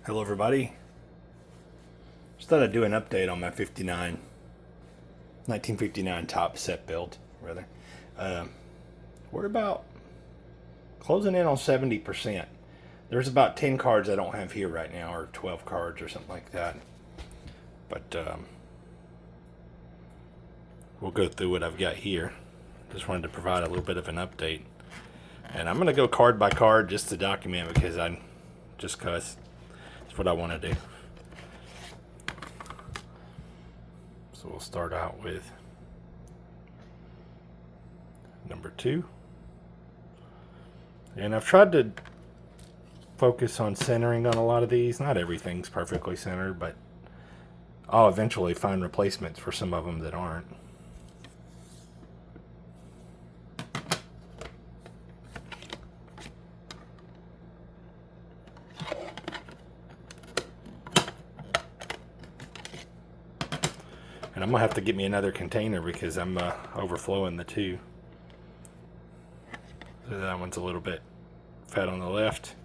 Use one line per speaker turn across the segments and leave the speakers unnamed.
Hello everybody. Just thought I'd do an update on my 1959 top set build, rather. We're about closing in on 70%. There's about 10 cards I don't have here right now, or 12 cards or something like that. But we'll go through what I've got here. Just wanted to provide a little bit of an update. And I'm going to go card by card just to document because it's what I want to do. So we'll start out with number 2. And I've tried to focus on centering on a lot of these. Not everything's perfectly centered, but I'll eventually find replacements for some of them that aren't. And I'm going to have to get me another container because I'm overflowing the 2. So that one's a little bit fat on the left.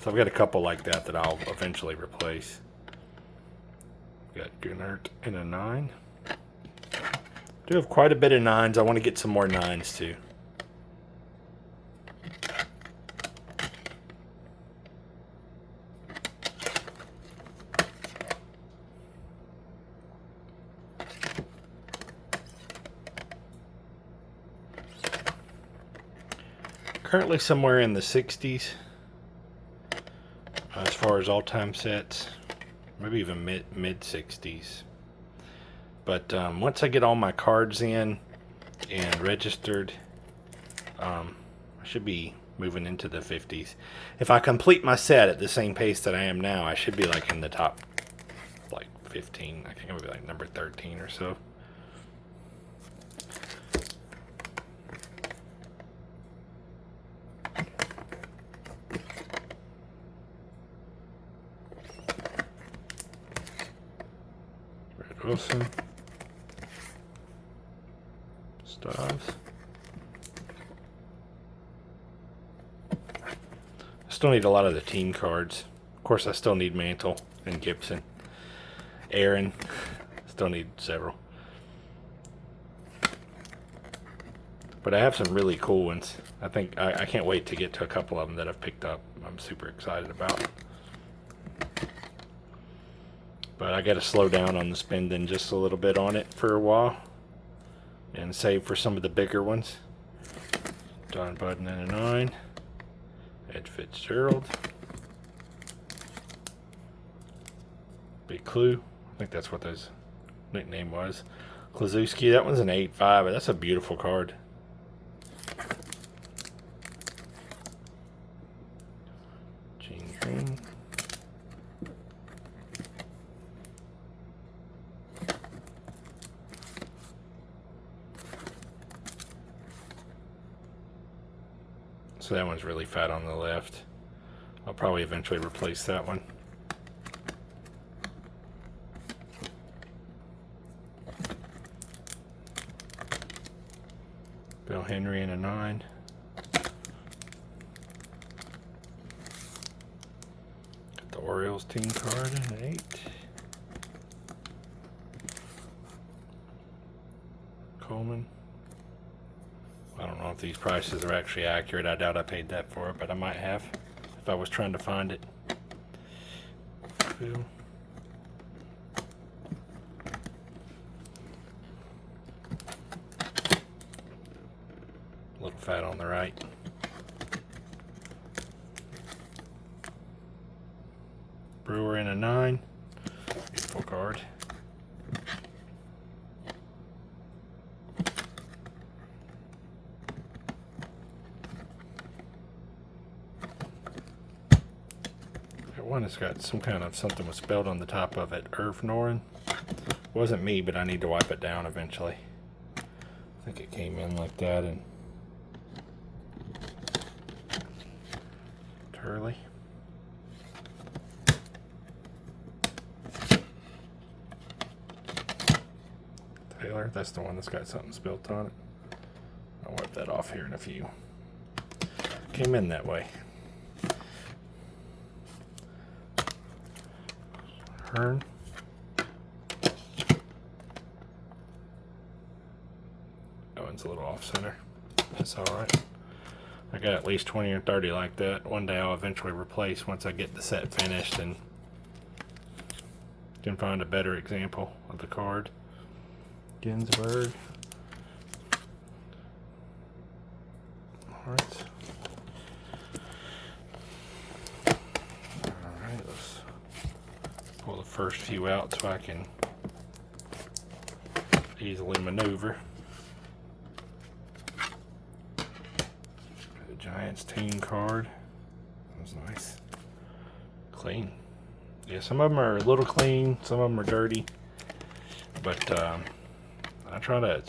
So I've got a couple like that I'll eventually replace. Got Gunert and a 9. Do have quite a bit of 9s. I want to get some more 9s too. Currently somewhere in the 60s as far as all-time sets, maybe even mid 60s. But once I get all my cards in and registered, I should be moving into the 50s. If I complete my set at the same pace that I am now, I should be like in the top like 15. I think I'm gonna be like number 13 or so. Wilson, Stavs. I still need a lot of the team cards. Of course, I still need Mantle and Gibson. Aaron, still need several. But I have some really cool ones. I think I can't wait to get to a couple of them that I've picked up. I'm super excited about. But I got to slow down on the spending just a little bit on it for a while and save for some of the bigger ones. Don Budden and a 9. Ed Fitzgerald. Big Clue. I think that's what his nickname was. Klazuski. That one's an 8-5, but that's a beautiful card. Gene Green. So that one's really fat on the left. I'll probably eventually replace that one. Bill Henry and a 9. Got the Orioles team card and an 8. Coleman. I don't know if these prices are actually accurate. I doubt I paid that for it, but I might have if I was trying to find it. Phil. A little fat on the right. Brewer in a 9. Beautiful card. One has got some kind of something was spelled on the top of it. Irv Noren. Wasn't me, but I need to wipe it down eventually. I think it came in like that. And Turley. Taylor. That's the one that's got something spelled on it. I'll wipe that off here in a few. Came in that way. Turn. That one's a little off center. That's alright. I got at least 20 or 30 like that. One day I'll eventually replace once I get the set finished and can find a better example of the card. Ginsburg. Alright. Alright, let's pull the first few out so I can easily maneuver. The Giants team card. That was nice. Clean. Yeah, some of them are a little clean, some of them are dirty. But I try to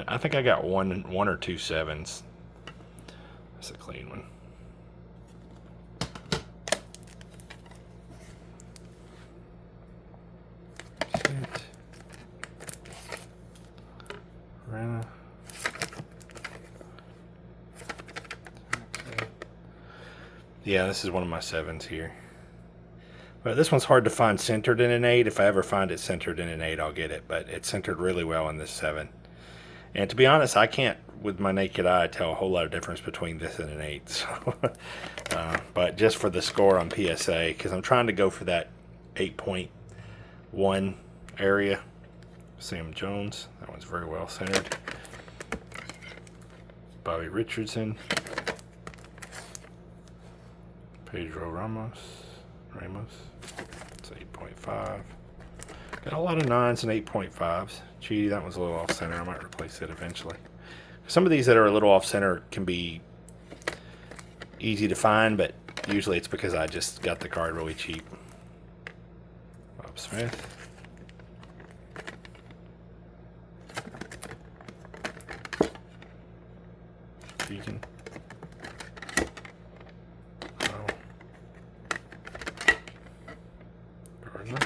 I think I got one or two 7s. That's a clean one. Rana. Yeah, this is one of my 7s here. But this one's hard to find centered in an 8. If I ever find it centered in an 8, I'll get it. But it's centered really well in this 7. And to be honest, I can't, with my naked eye, tell a whole lot of difference between this and an 8. So, but just for the score on PSA, because I'm trying to go for that 8.1 area. Sam Jones, that one's very well centered. Bobby Richardson. Pedro Ramos. It's 8.5. Got a lot of 9s and 8.5s. Gee, that one's a little off center. I might replace it eventually. Some of these that are a little off center can be easy to find, but usually it's because I just got the card really cheap. Bob Smith. Deacon. Gardner.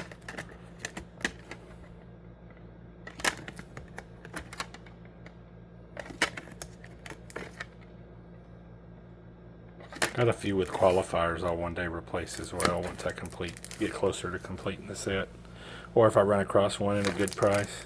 Got a few with qualifiers I'll one day replace as well once I get closer to completing the set, or if I run across one at a good price.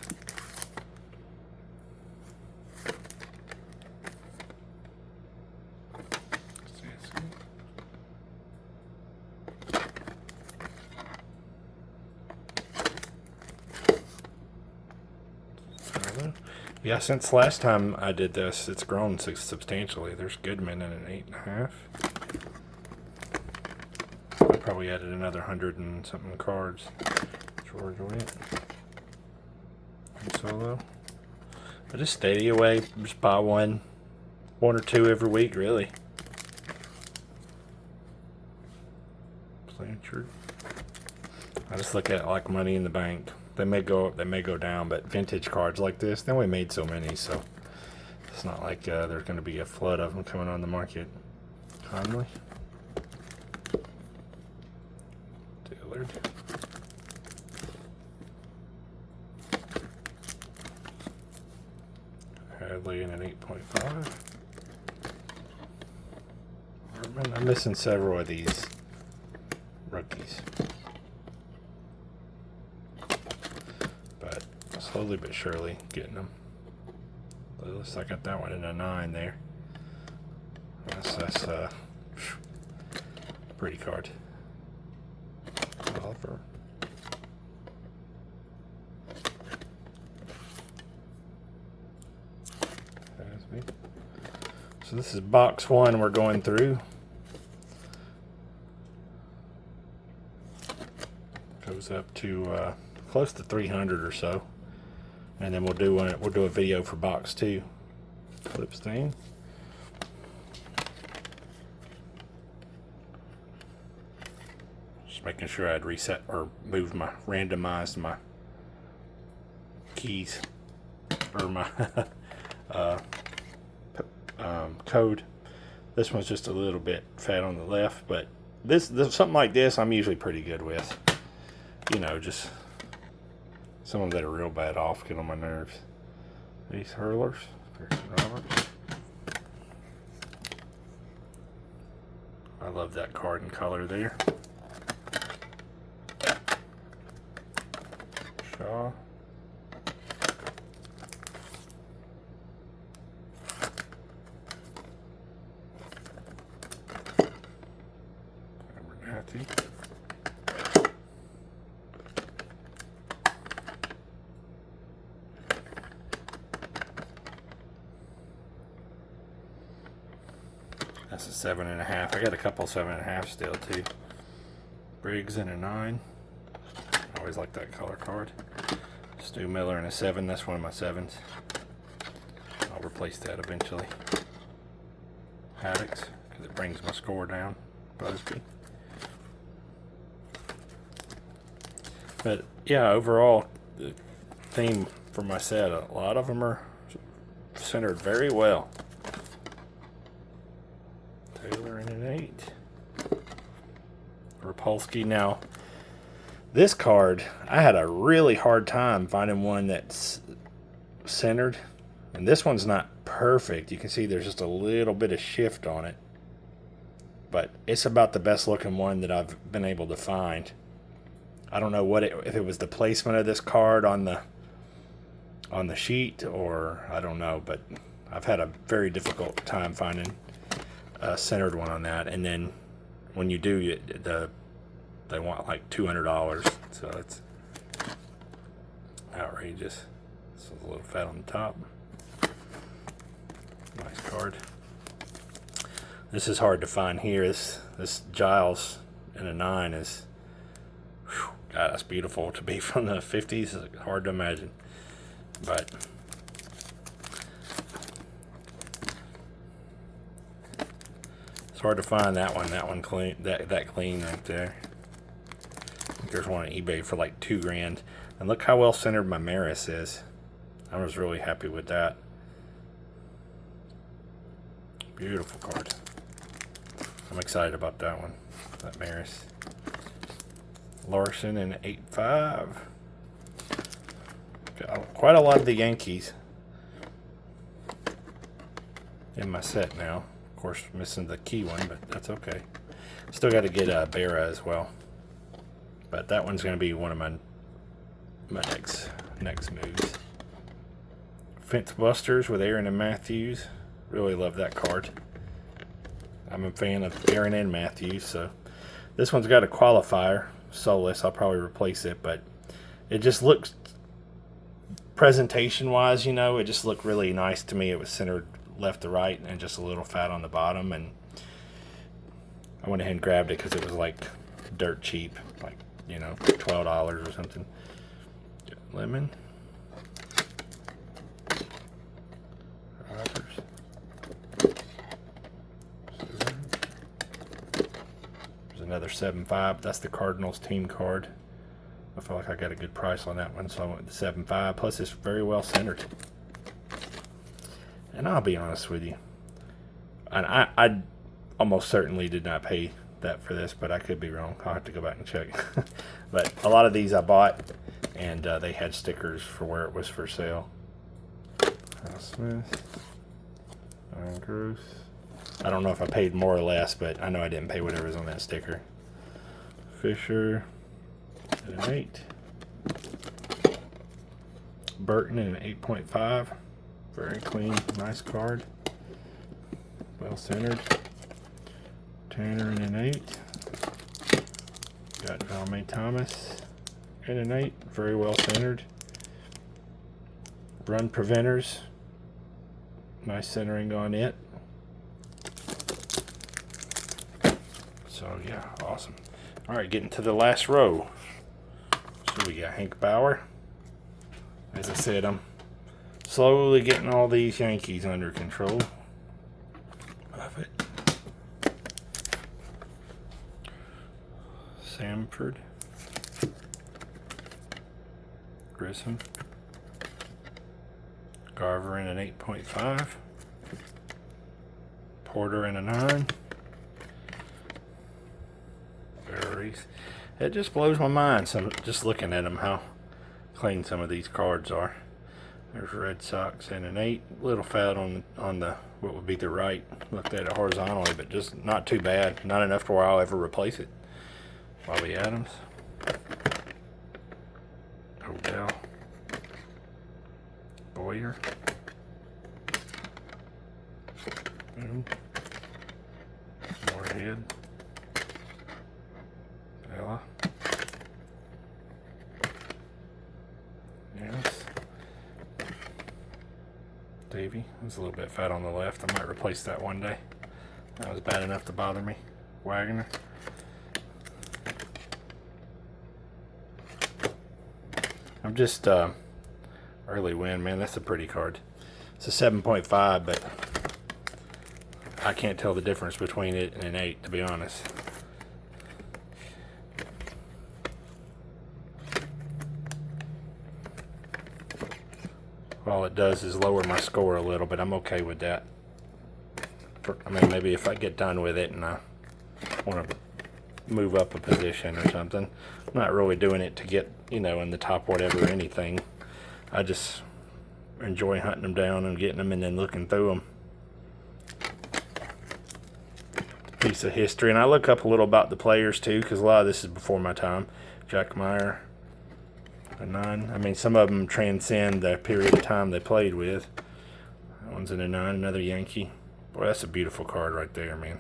Yeah, since last time I did this, it's grown substantially. There's Goodman at an 8.5. I probably added another 100 and something cards. George Witt. Solo. I just steady away, just buy one or two every week, really. Blanchard. I just look at it like money in the bank. They may go up, they may go down, but vintage cards like this, they only made so many, so it's not like there's going to be a flood of them coming on the market. Conley. Dillard. Hadley in an 8.5. I'm missing several of these rookies. Slowly but surely getting them. At least I got that one in a 9 there. That's pretty card. Oliver. So this is box 1 we're going through. Goes up to close to 300 or so. And then we'll do a video for box 2. Flip stain. Just making sure I'd reset or randomized my keys or my code. This one's just a little bit fat on the left, but this something like this I'm usually pretty good with. You know, just some of them that are real bad off get on my nerves. These hurlers, Pearson Roberts. I love that card and color there. Matthew. That's a 7.5. I got a couple 7.5 still too. Briggs and a 9. I always like that color card. Stu Miller and a 7. That's one of my 7s. I'll replace that eventually. Haddix, because it brings my score down. Busby. But yeah, overall, the theme for my set, a lot of them are centered very well. Taylor in an 8. Rapolsky. Now, this card, I had a really hard time finding one that's centered. And this one's not perfect. You can see there's just a little bit of shift on it. But it's about the best looking one that I've been able to find. I don't know if it was the placement of this card on the sheet, or I don't know, but I've had a very difficult time finding a centered one on that. And then when you do, they want like $200, so it's outrageous. It's a little fat on the top. Nice card. This is hard to find here. This Giles in a 9 is, whew, God, that's beautiful to be from the 50s. It's hard to imagine, but it's hard to find that one. That one clean. That clean right there. I think there's one on eBay for like $2,000. And look how well centered my Maris is. I was really happy with that. Beautiful card. I'm excited about that one. That Maris. Larson in 8.5. Got quite a lot of the Yankees in my set now. Of course, missing the key one, but that's okay. Still got to get Berra as well. But that one's going to be one of my next moves. Fence Busters with Aaron and Matthews. Really love that card. I'm a fan of Aaron and Matthews, so this one's got a qualifier, soulless. I'll probably replace it, but it just looks, presentation-wise, you know, it just looked really nice to me. It was centered left to right and just a little fat on the bottom, and I went ahead and grabbed it because it was like dirt cheap, like, you know, $12 or something. Lemon. Another 7.5. That's the Cardinals team card. I feel like I got a good price on that one, so I went with the 7.5. Plus, it's very well centered. And I'll be honest with you, and I almost certainly did not pay that for this, but I could be wrong. I'll have to go back and check. But a lot of these I bought, and they had stickers for where it was for sale. Smith, Gross. I don't know if I paid more or less, but I know I didn't pay whatever was on that sticker. Fisher at an 8. Burton at an 8.5. Very clean, nice card. Well centered. Tanner in an 8. Got Valme Thomas in an 8. Very well centered. Run preventers. Nice centering on it. So yeah, awesome. All right, getting to the last row. So we got Hank Bauer. As I said, I'm slowly getting all these Yankees under control. Love it. Samford. Grissom. Garver in an 8.5. Porter in a 9. It just blows my mind, just looking at them, how clean some of these cards are. There's Red Sox in an 8. Little fat on the what would be the right. Looked at it horizontally, but just not too bad. Not enough to where I'll ever replace it. Bobby Adams. Odell. Boyer. Moorhead. Davey. It was a little bit fat on the left. I might replace that one day. That was bad enough to bother me. Wagner. I'm just early win, man. That's a pretty card. It's a 7.5, but I can't tell the difference between it and an 8, to be honest. All it does is lower my score a little, but I'm okay with that. I mean, maybe if I get done with it and I want to move up a position or something. I'm not really doing it to get, you know, in the top whatever or anything. I just enjoy hunting them down and getting them and then looking through them. Piece of history. And I look up a little about the players too, because a lot of this is before my time. Jack Meyer, a 9. I mean, some of them transcend the period of time they played with. That one's in a 9, another Yankee. Boy, that's a beautiful card right there, man.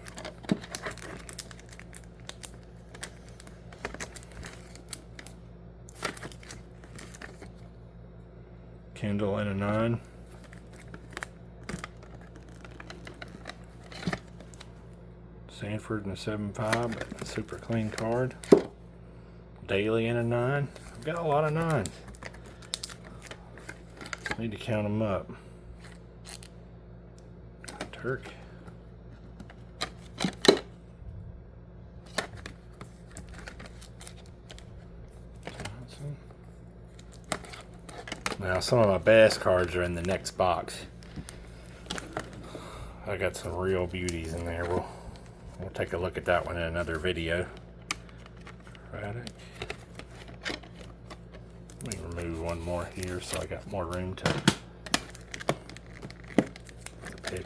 Kendall in a 9. Sanford in a 7.5, but super clean card. Daly in a 9. I've got a lot of 9s. Need to count them up. Turk. Now some of my best cards are in the next box. I got some real beauties in there. We'll take a look at that one in another video. Raddick. Let me remove one more here so I got more room to pick.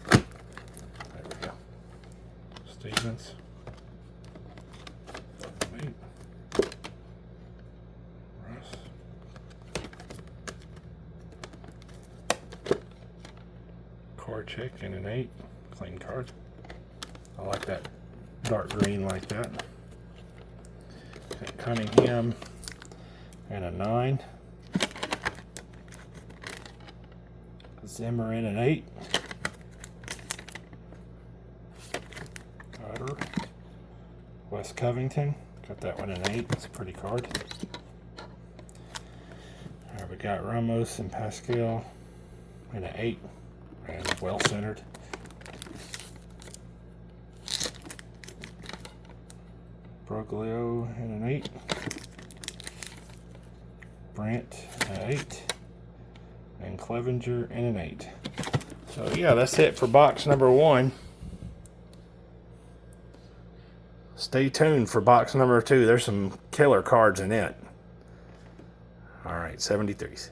There we go. Stevens. Korchek in an 8. Clean card. I like that dark green like that. Got Cunningham and a 9. Zimmer in an 8. Carter. Wes Covington. Got that one in an 8. That's a pretty card. Alright, we got Ramos and Pascal in an 8. And well centered. Broglio in an 8. Brandt in an 8. And Clevenger in an 8. So yeah, that's it for box number 1. Stay tuned for box number 2. There's some killer cards in it. Alright, 73s.